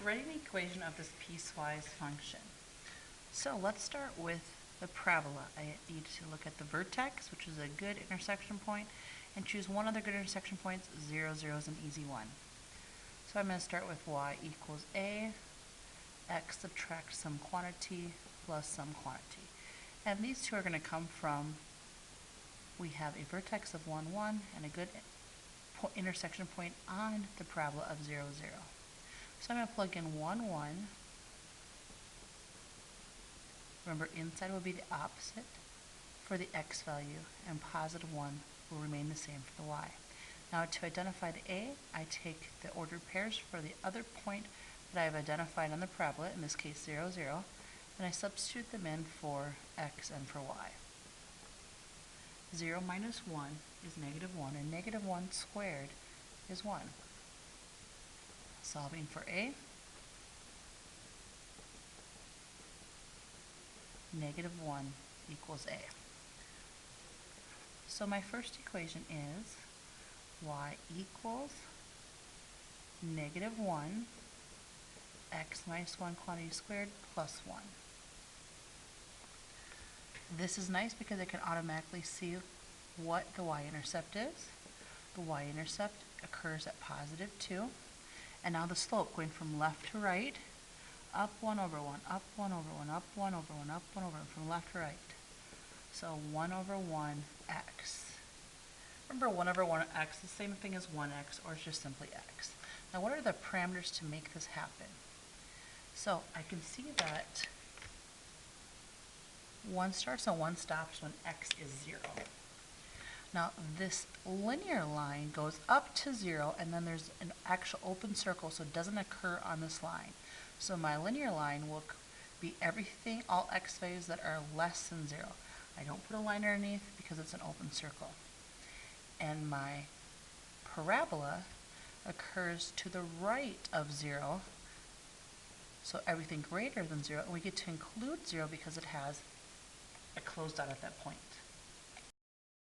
Writing the equation of this piecewise function. So let's start with the parabola. I need to look at the vertex, which is a good intersection point, and choose one other good intersection point. 0, 0 is an easy one. So I'm going to start with y equals a, x subtract some quantity plus some quantity. And these two are going to come from, we have a vertex of 1, 1, and a good intersection point on the parabola of 0, 0. So I'm going to plug in 1, 1. Remember, inside will be the opposite for the x value, and positive 1 will remain the same for the y. Now, to identify the a, I take the ordered pairs for the other point that I've identified on the parabola, in this case 0, 0, and I substitute them in for x and for y. 0 minus 1 is negative 1, and negative 1 squared is 1. Solving for a, negative 1 equals a. So my first equation is y equals negative 1 x minus 1 quantity squared plus 1. This is nice because I can automatically see what the y-intercept is. The y-intercept occurs at positive 2. And now the slope going from left to right, up 1 over 1, up 1 over 1, up 1 over 1, up 1 over 1, from left to right. So 1 over 1 x. Remember, 1 over 1 x is the same thing as 1x, or it's just simply x. Now what are the parameters to make this happen? So I can see that 1 starts and 1 stops when x is 0. Now this linear line goes up to 0, and then there's an actual open circle, so it doesn't occur on this line. So my linear line will be everything, all x values that are less than 0. I don't put a line underneath because it's an open circle. And my parabola occurs to the right of 0, so everything greater than 0, and we get to include 0 because it has a closed dot at that point.